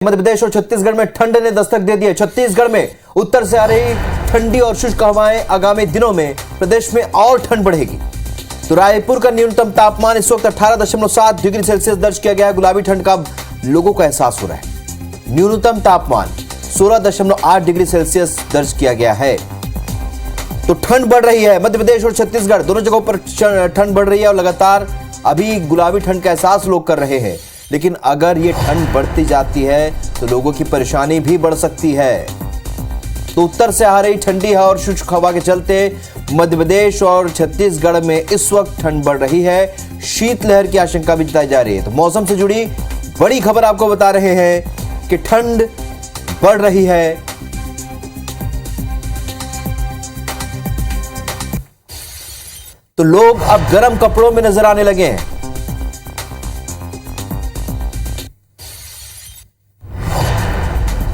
मध्य प्रदेश और छत्तीसगढ़ में ठंड ने दस्तक दे दी है। छत्तीसगढ़ में उत्तर से आ रही ठंडी और शुष्क हवाएं आगामी दिनों में प्रदेश में और ठंड बढ़ेगी। तो रायपुर का न्यूनतम तापमान इस वक्त 18.7 डिग्री सेल्सियस दर्ज किया गया है। गुलाबी ठंड का लोगों को एहसास हो रहा है। न्यूनतम तापमान 16.8 डिग्री सेल्सियस दर्ज किया गया है। तो ठंड बढ़ रही है। मध्य प्रदेश और छत्तीसगढ़ दोनों जगहों पर ठंड बढ़ रही है और लगातार अभी गुलाबी ठंड का एहसास लोग कर रहे हैं। लेकिन अगर ये ठंड बढ़ती जाती है तो लोगों की परेशानी भी बढ़ सकती है। तो उत्तर से आ रही ठंडी हवा और शुष्क हवा के चलते मध्य प्रदेश और छत्तीसगढ़ में इस वक्त ठंड बढ़ रही है। शीतलहर की आशंका भी जताई जा रही है। तो मौसम से जुड़ी बड़ी खबर आपको बता रहे हैं कि ठंड बढ़ रही है। तो लोग अब गर्म कपड़ों में नजर आने लगे हैं।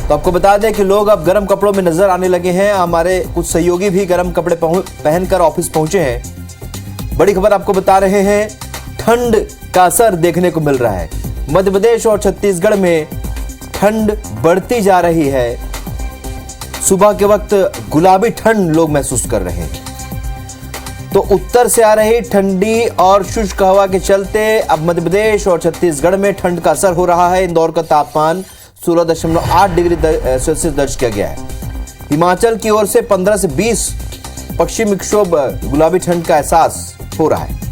तो आपको बता दें कि लोग अब गर्म कपड़ों में नजर आने लगे हैं। हमारे कुछ सहयोगी भी गर्म कपड़े पहनकर ऑफिस पहुंचे हैं। बड़ी खबर आपको बता रहे हैं, ठंड का असर देखने को मिल रहा है। मध्य प्रदेश और छत्तीसगढ़ में ठंड बढ़ती जा रही है। सुबह के वक्त गुलाबी ठंड लोग महसूस कर रहे हैं। तो उत्तर से आ रही ठंडी और शुष्क हवा के चलते अब मध्य प्रदेश और छत्तीसगढ़ में ठंड का असर हो रहा है। इंदौर का तापमान 16.8 डिग्री सेल्सियस दर्ज किया गया है। हिमाचल की ओर से 15 से 20 पश्चिमी विक्षोभ गुलाबी ठंड का एहसास हो रहा है।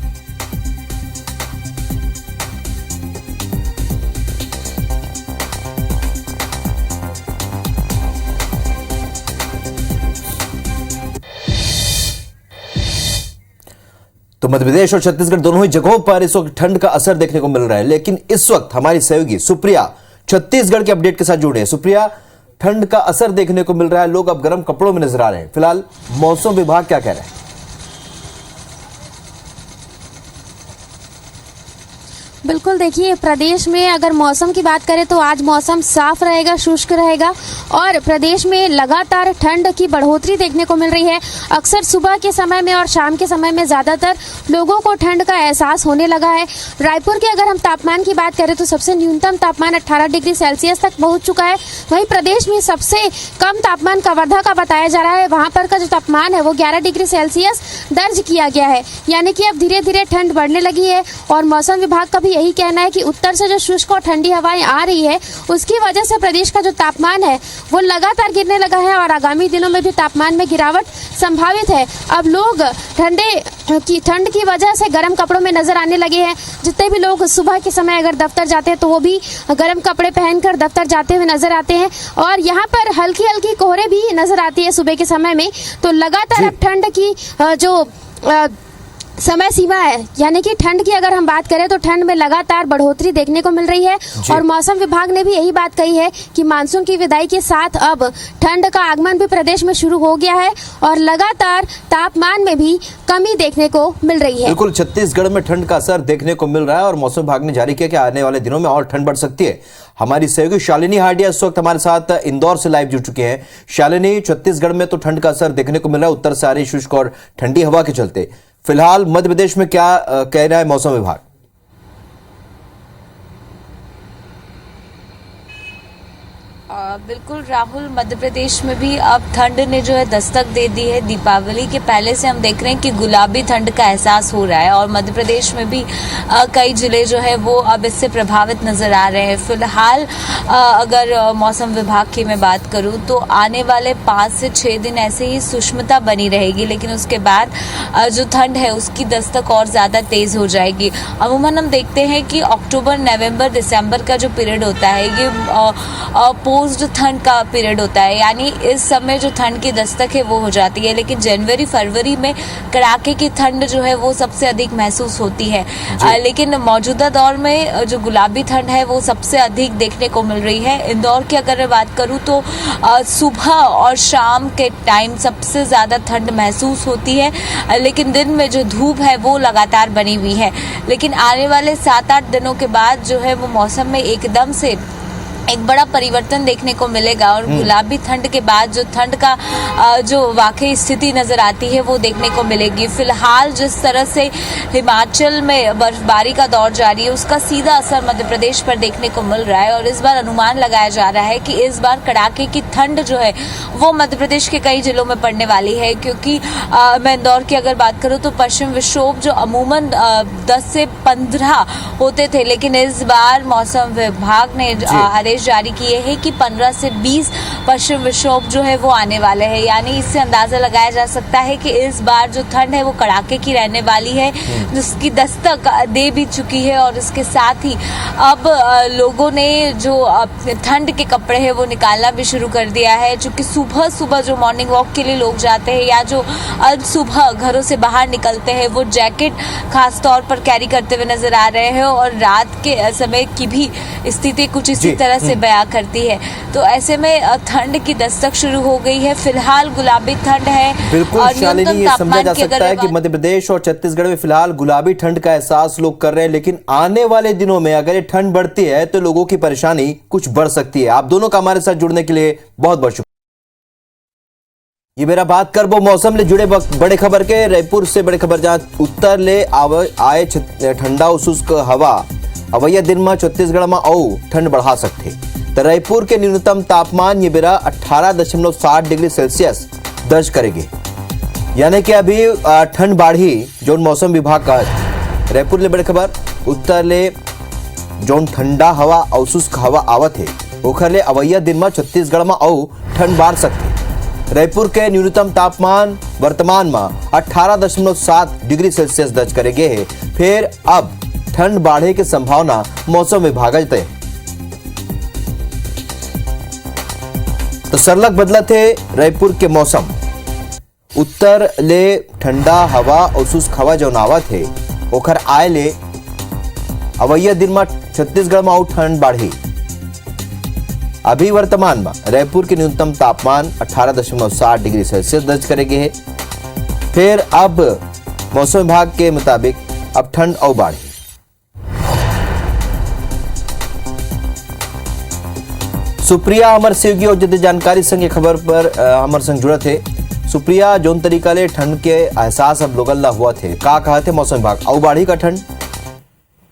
तो मध्य प्रदेश और छत्तीसगढ़ दोनों ही जगहों पर इस वक्त ठंड का असर देखने को मिल रहा है। लेकिन इस वक्त हमारी सहयोगी सुप्रिया छत्तीसगढ़ के अपडेट के साथ जुड़े हैं। सुप्रिया, ठंड का असर देखने को मिल रहा है, लोग अब गर्म कपड़ों में नजर आ रहे हैं। फिलहाल मौसम विभाग क्या कह रहा है? बिल्कुल, देखिए प्रदेश में अगर मौसम की बात करें तो आज मौसम साफ रहेगा, शुष्क रहेगा और प्रदेश में लगातार ठंड की बढ़ोतरी देखने को मिल रही है। अक्सर सुबह के समय में और शाम के समय में ज़्यादातर लोगों को ठंड का एहसास होने लगा है। रायपुर के अगर हम तापमान की बात करें तो सबसे न्यूनतम तापमान 18 डिग्री सेल्सियस तक पहुँच चुका है। वहीं प्रदेश में सबसे कम तापमान कवर्धा का बताया जा रहा है। वहाँ पर का जो तापमान है वो 11 डिग्री सेल्सियस दर्ज किया गया है। यानी कि अब धीरे धीरे ठंड बढ़ने लगी है और मौसम विभाग का यही कहना है कि उत्तर से जो शुष्क और ठंडी हवाएं आ रही है उसकी वजह से प्रदेश का जो तापमान है वो लगातार गिरने लगा है और आगामी दिनों में भी तापमान में गिरावट संभावित है। अब लोग ठंड की वजह से गर्म कपड़ों में नजर आने लगे हैं। जितने भी लोग सुबह के समय अगर दफ्तर जाते हैं तो वो भी गर्म कपड़े पहनकर दफ्तर जाते हुए नजर आते हैं और यहाँ पर हल्की हल्की कोहरे भी नजर आती है सुबह के समय में। तो लगातार अब ठंड की जो समय सीमा है, यानी कि ठंड की अगर हम बात करें तो ठंड में लगातार बढ़ोतरी देखने को मिल रही है। और मौसम विभाग ने भी यही बात कही है कि मानसून की विदाई के साथ अब ठंड का आगमन भी प्रदेश में शुरू हो गया है और लगातार तापमान में भी कमी देखने को मिल रही है। बिल्कुल, छत्तीसगढ़ में ठंड का असर देखने को मिल रहा है और मौसम विभाग ने जारी किया कि आने वाले दिनों में और ठंड बढ़ सकती है। हमारी सहयोगी शालिनी हार्डिया इस वक्त हमारे साथ इंदौर से लाइव जुड़ चुके हैं। शालिनी, छत्तीसगढ़ में तो ठंड का असर देखने को मिल रहा है उत्तर से आ रही शुष्क और ठंडी हवा के चलते। फिलहाल मध्य प्रदेश में क्या कह रहा है मौसम विभाग? बिल्कुल राहुल, मध्य प्रदेश में भी अब ठंड ने जो है दस्तक दे दी है। दीपावली के पहले से हम देख रहे हैं कि गुलाबी ठंड का एहसास हो रहा है और मध्य प्रदेश में भी कई जिले जो है वो अब इससे प्रभावित नज़र आ रहे हैं। फिलहाल अगर मौसम विभाग की मैं बात करूं तो आने वाले 5 से 6 दिन ऐसे ही शुष्मता बनी रहेगी, लेकिन उसके बाद जो ठंड है उसकी दस्तक और ज़्यादा तेज़ हो जाएगी। अमूमन हम देखते हैं कि अक्टूबर, नवंबर, दिसंबर का जो पीरियड होता है ये पोस्ट ठंड का पीरियड होता है, यानी इस समय जो ठंड की दस्तक है वो हो जाती है। लेकिन जनवरी फरवरी में कड़ाके की ठंड जो है वो सबसे अधिक महसूस होती है। लेकिन मौजूदा दौर में जो गुलाबी ठंड है वो सबसे अधिक देखने को मिल रही है। इंदौर की अगर मैं बात करूँ तो सुबह और शाम के टाइम सबसे ज़्यादा ठंड महसूस होती है, लेकिन दिन में जो धूप है वो लगातार बनी हुई है। लेकिन आने वाले 7-8 दिनों के बाद जो है वो मौसम में एकदम से एक बड़ा परिवर्तन देखने को मिलेगा और गुलाबी ठंड के बाद जो ठंड का जो वाकई स्थिति नजर आती है वो देखने को मिलेगी। फिलहाल जिस तरह से हिमाचल में बर्फबारी का दौर जारी है उसका सीधा असर मध्य प्रदेश पर देखने को मिल रहा है और इस बार अनुमान लगाया जा रहा है कि इस बार कड़ाके की ठंड जो है वो मध्य प्रदेश के कई जिलों में पड़ने वाली है, क्योंकि मैं इंदौर की अगर बात करूं तो पश्चिम विक्षोभ जो अमूमन 10 से 15 होते थे, लेकिन इस बार मौसम विभाग ने आदेश जारी किए हैं कि 15 से 20 पश्चिम विक्षोभ जो है वो आने वाले हैं। यानी इससे अंदाजा लगाया जा सकता है कि इस बार जो ठंड है वो कड़ाके की रहने वाली है, जिसकी दस्तक दे भी चुकी है और इसके साथ ही अब लोगों ने जो ठंड के कपड़े हैं वो निकालना भी शुरू कर दिया है। चूंकि सुबह सुबह जो मॉर्निंग वॉक के लिए लोग जाते हैं या जो सुबह घरों से बाहर निकलते हैं वो जैकेट खास तौर पर कैरी करते हुए नजर आ रहे हैं और रात के समय की भी स्थिति कुछ इसी तरह से बयां करती है। तो ऐसे में ठंड की दस्तक शुरू हो गई है। फिलहाल गुलाबी ठंड है। बिल्कुल शालिनी, ये समझा जा सकता है कि मध्य प्रदेश और छत्तीसगढ़ में फिलहाल गुलाबी ठंड का एहसास लोग कर रहे हैं, लेकिन आने वाले दिनों में अगर ये ठंड बढ़ती है तो लोगों की परेशानी कुछ बढ़ सकती है। आप दोनों का हमारे साथ जुड़ने के लिए बहुत बहुत शुक्रिया। ये मेरा बात कर वो मौसम ले जुड़े वक्त बड़े खबर के रायपुर से बड़े खबर जहां उत्तर ले आए ठंडा और शुष्क हवा अवैया दिन में छत्तीसगढ़ में और ठंड बढ़ा सकते। तो रायपुर के न्यूनतम तापमान ये बेरा 18.7 डिग्री सेल्सियस दर्ज करेंगे, यानी कि अभी ठंड बढ़ी। जो मौसम विभाग का रायपुर ले बड़े खबर उत्तर ले जो ठंडा हवा और शुष्क हवा आवत है ओखर ले अवैया दिन में छत्तीसगढ़ में और ठंड बढ़ सकते। रायपुर के न्यूनतम तापमान वर्तमान में 18.7 डिग्री सेल्सियस दर्ज करेंगे है। फिर अब ठंड बढ़े की संभावना मौसम विभाग तय। तो सरलग बदलत है रायपुर के मौसम। उत्तर ले ठंडा हवा और शुष्क हवा जो आवत है ओखर आए ले अवैया दिन में छत्तीसगढ़ में और ठंड बढ़ी। अभी वर्तमान में रायपुर के न्यूनतम तापमान 18.7 डिग्री सेल्सियस दर्ज करेंगे है। फिर अब मौसम विभाग के मुताबिक अब ठंड और बढ़ी। सुप्रिया अमर सिंह और जद जानकारी संग खबर पर अमर संग जुड़ा थे। सुप्रिया, जोन तरीका ले ठंड के एहसास अब लोगन ला हुआ थे, का कहा थे मौसम विभाग और बढ़ी का ठंड?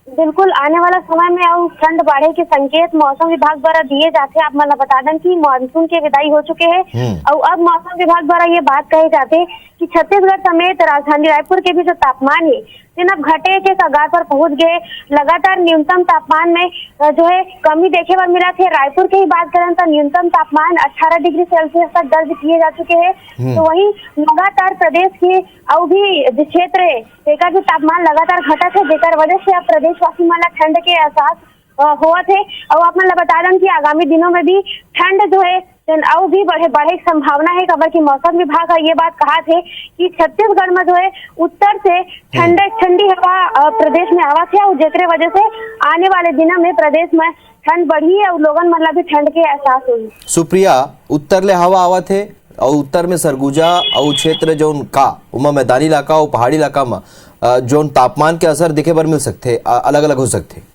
बिल्कुल, आने वाला समय में और ठंड बढ़े के संकेत मौसम विभाग द्वारा दिए जाते हैं। आप मतलब बता दें कि मानसून के विदाई हो चुके हैं और अब मौसम विभाग द्वारा ये बात कही जाती है कि छत्तीसगढ़ समेत राजधानी रायपुर के भी जो तापमान है अब घटे के कगार पर पहुंच गए। लगातार न्यूनतम तापमान में जो है कमी देखे पर मिला थे। रायपुर की ही बात करें तो न्यूनतम तापमान 18 डिग्री सेल्सियस तक दर्ज किए जा चुके हैं। तो वहीं लगातार प्रदेश के और भी क्षेत्र है का भी तापमान लगातार घटा थे, जेकर वजह से अब प्रदेशवासी मन ठंड के एहसास हुआ थे। और आप मतलब बता दें कि आगामी दिनों में भी ठंड जो है और भी बढ़े संभावना है। खबर की मौसम विभाग का ये बात कहा थे कि छत्तीसगढ़ में जो है उत्तर से ठंडी हवा प्रदेश में आवा थे और जेकरे वजह से आने वाले दिनों में प्रदेश में ठंड बढ़ी है और लोगन मतलब भी ठंड के एहसास हुई। सुप्रिया, उत्तर ले हवा आवा थे और उत्तर में सरगुजा और क्षेत्र जो का उमा मैदानी इलाका और पहाड़ी इलाका में जो तापमान के असर दिखे पर मिल सकते, अलग अलग हो सकते।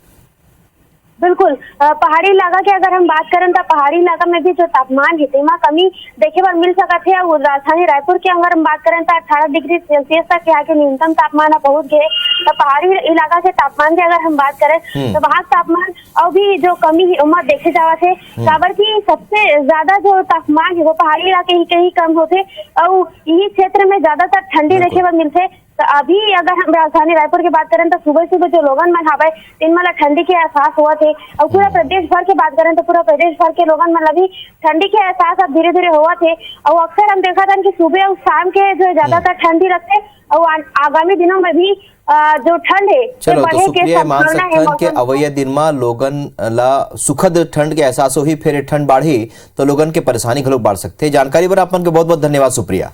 बिल्कुल, पहाड़ी इलाका की अगर हम बात करें तो पहाड़ी इलाका में भी जो तापमान है तेमा कमी देखे पर मिल सकते है। और राजधानी रायपुर की अगर हम बात करें तो 18 डिग्री सेल्सियस तक यहाँ के न्यूनतम तापमान पहुंच गए। तो पहाड़ी इलाका के तापमान की अगर हम बात करें तो वहाँ तापमान और भी जो कमी है उम्र देखे जावा थे। काबर की सबसे ज्यादा जो तापमान है वो पहाड़ी इलाके के ही कम होते और यही क्षेत्र में ज्यादातर ठंडी देखे पर मिलते। तो अभी अगर हम राजधानी रायपुर की बात करें तो सुबह सुबह जो लोगन मन हवे इन मतलब ठंडी के एहसास हुआ थे। और पूरा प्रदेश भर की बात करें तो पूरा प्रदेश भर के लोगन मतलब भी ठंडी के एहसास अब धीरे धीरे हुआ थे। और अक्सर हम देखा था कि सुबह और शाम के जो ज्यादातर ठंडी रखते और आगामी दिनों में भी जो ठंड है चलो तो सुप्रिया मान सकते हैं कि अवैया दिन में लोगन ला सुखद ठंड के एहसास हो ही फिर ठंड बढ़ी तो लोगन के परेशानी घलो बढ़ सकते। जानकारी पर आप मन के बहुत बहुत धन्यवाद सुप्रिया।